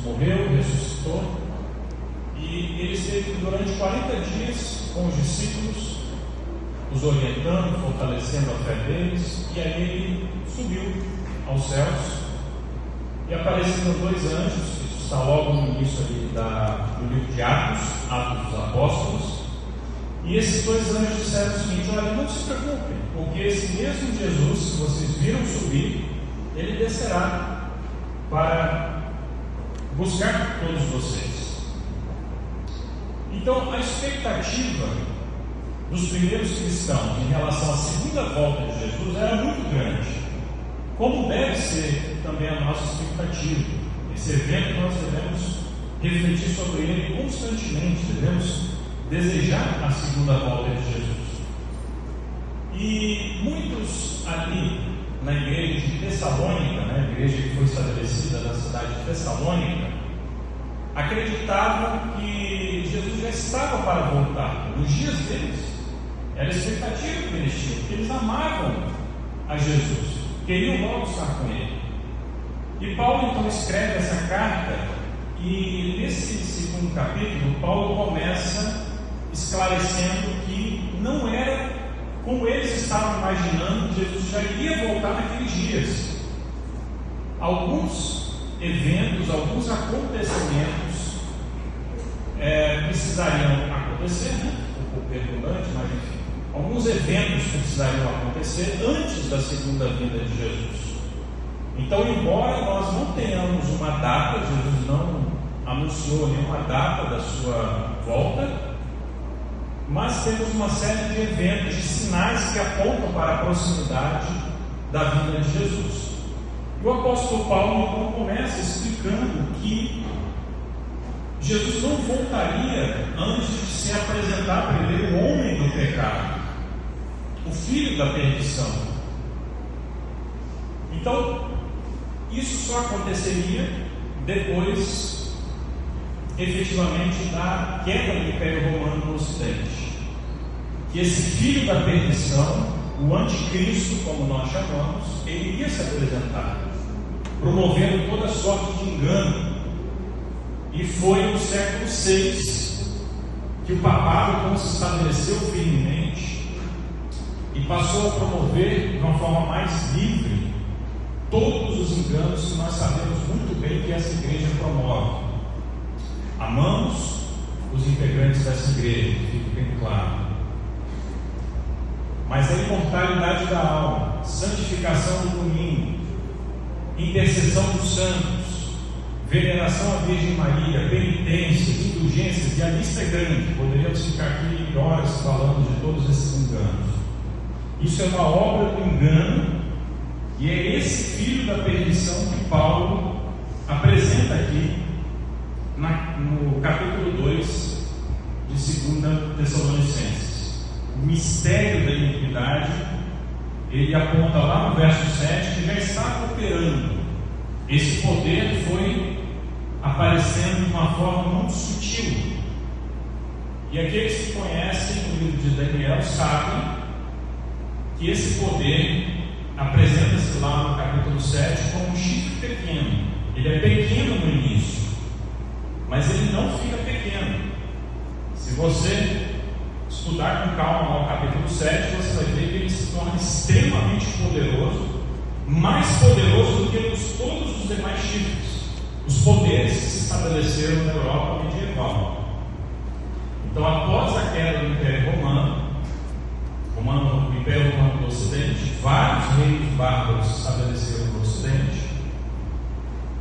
morreu, ressuscitou, e ele esteve durante 40 dias com os discípulos, os orientando, fortalecendo a fé deles, e aí ele subiu aos céus e apareceram 2 anjos. Isso está logo no início ali do livro de Atos dos Apóstolos. E esses 2 anjos disseram o seguinte: olha, não se preocupem, porque esse mesmo Jesus que vocês viram subir, ele descerá para buscar todos vocês. Então, a expectativa dos primeiros cristãos em relação à segunda volta de Jesus era muito grande, como deve ser também a nossa expectativa. Esse evento nós devemos refletir sobre ele constantemente, devemos desejar a segunda volta de Jesus. E muitos ali na igreja de Tessalônica, a igreja que foi estabelecida na cidade de Tessalônica, acreditavam que Jesus já estava para voltar. Nos dias deles, era a expectativa que eles tinham, porque eles amavam a Jesus, queriam logo estar com ele. E Paulo então escreve essa carta, e nesse segundo capítulo, Paulo começa esclarecendo que não era como eles estavam imaginando que Jesus já iria voltar naqueles dias. Alguns eventos, alguns acontecimentos precisariam acontecer, um pouco redundante, mas enfim, alguns eventos precisariam acontecer antes da segunda vinda de Jesus. Então, embora nós não tenhamos uma data, Jesus não anunciou nenhuma data da sua volta, mas temos uma série de eventos, de sinais que apontam para a proximidade da vinda de Jesus. E o apóstolo Paulo então começa explicando que Jesus não voltaria antes de se apresentar primeiro o homem do pecado, o filho da perdição. Então, isso só aconteceria depois, efetivamente, da queda do Império Romano no Ocidente. Que esse filho da perdição, o anticristo, como nós chamamos, ele iria se apresentar, promovendo toda sorte de engano. E foi no século VI que o papado então se estabeleceu firmemente e passou a promover de uma forma mais livre todos os enganos que nós sabemos muito bem que essa igreja promove. Amamos os integrantes dessa igreja, fique bem claro. Mas a imortalidade da alma, santificação do domingo, intercessão dos santos, veneração à Virgem Maria, penitências, indulgências, e a lista é grande, poderíamos ficar aqui horas falando de todos esses enganos. Isso é uma obra do engano, e é esse filho da perdição que Paulo apresenta aqui no capítulo 2 de 2 Tessalonicenses. O mistério da iniquidade, ele aponta lá no verso 7 que já está operando. Esse poder foi aparecendo de uma forma muito sutil. E aqueles que conhecem o livro de Daniel sabem que esse poder apresenta-se lá no capítulo 7 como um chifre pequeno. Ele é pequeno no início, mas ele não fica pequeno. Se você estudar com calma lá o capítulo 7, você vai ver que ele se torna extremamente poderoso, mais poderoso do que todos os demais chifres, os poderes que se estabeleceram na Europa medieval. Então, após a queda do Império Romano, o Império Romano do Ocidente, vários reinos bárbaros se estabeleceram no Ocidente,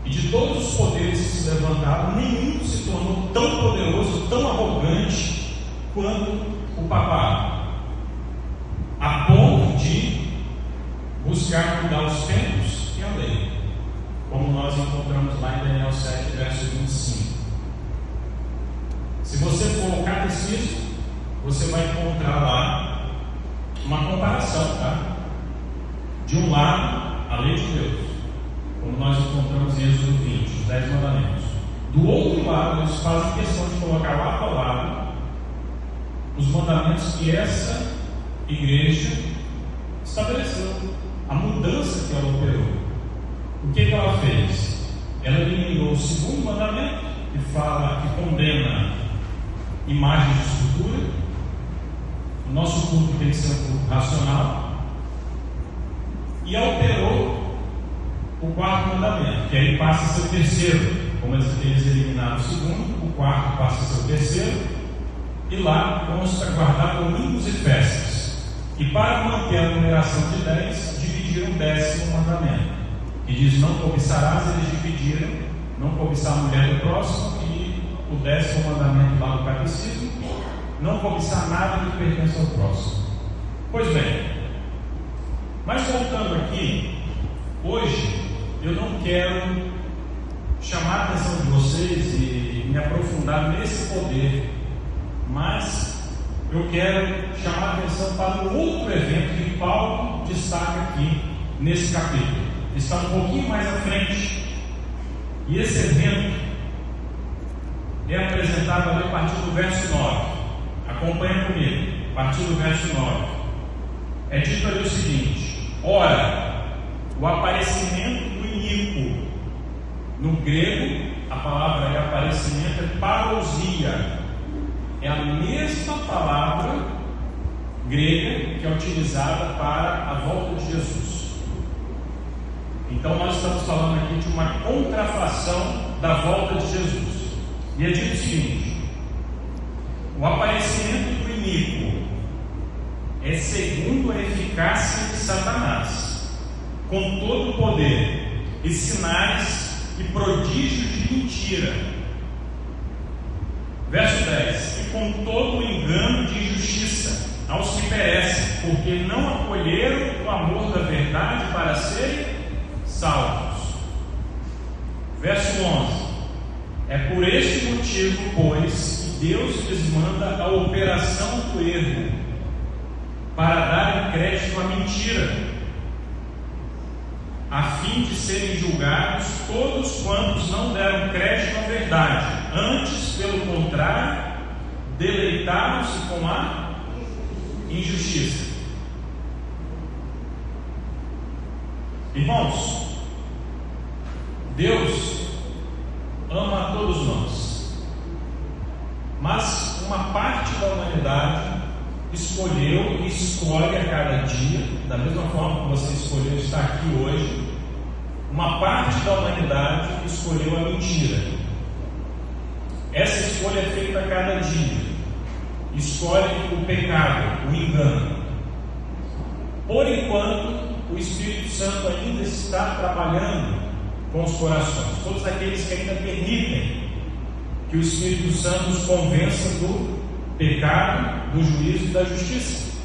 e de todos os poderes que se levantaram, nenhum se tornou tão poderoso, tão arrogante quanto o papado, a ponto de buscar mudar os tempos e a lei, como nós encontramos lá em Daniel 7, verso 25. Se você for ao catecismo, você vai encontrar lá uma comparação, tá? De um lado, a lei de Deus, como nós encontramos em Êxodo 20, os 10 mandamentos. Do outro lado, eles fazem questão de colocar lado a lado os mandamentos que essa igreja estabeleceu, a mudança que ela operou. O que ela fez? ela eliminou o segundo mandamento, que fala, que condena imagens de escultura. O nosso culto tem que ser um culto racional. E alterou o quarto mandamento, que aí passa a ser o terceiro. Como eles eliminaram o segundo, o quarto passa a ser o terceiro. E lá consta guardar domingos e festas. E para manter a numeração de 10, dividiram o 10º mandamento, que diz: não cobiçarás. Eles dividiram: não cobiçar a mulher do próximo. E o 10º mandamento lá do catecismo: não cobiçar nada que pertence ao próximo. Pois bem, mas voltando aqui, hoje eu não quero chamar a atenção de vocês e me aprofundar nesse poder, mas eu quero chamar a atenção para um outro evento que Paulo destaca aqui nesse capítulo. Está um pouquinho mais à frente, e esse evento é apresentado ali a partir do verso 9. Acompanha comigo, a partir do verso 9. É dito ali o seguinte: ora, o aparecimento do iníquo. No grego, a palavra de aparecimento é parousia. É a mesma palavra grega que é utilizada para a volta de Jesus. Então nós estamos falando aqui de uma contrafação da volta de Jesus. E é dito o seguinte: o aparecimento do iníquo é segundo a eficácia de Satanás, com todo o poder e sinais e prodígios de mentira. Verso 10: e com todo o engano de injustiça aos que perecem, porque não acolheram o amor da verdade para serem salvos. Verso 11: é por este motivo, pois, que Deus lhes manda a operação do erro, para dar crédito à mentira, a fim de serem julgados todos quantos não deram crédito à verdade, antes, pelo contrário, deleitaram-se com a injustiça. Irmãos, Deus ama a todos nós, mas uma parte da humanidade escolheu e escolhe a cada dia, da mesma forma que você escolheu estar aqui hoje. Uma parte da humanidade escolheu a mentira. Essa escolha é feita a cada dia. Escolhe o pecado, o engano. Por enquanto, o Espírito Santo ainda está trabalhando com os corações. Todos aqueles que ainda permitem que o Espírito Santo os convença do pecado, do juízo e da justiça.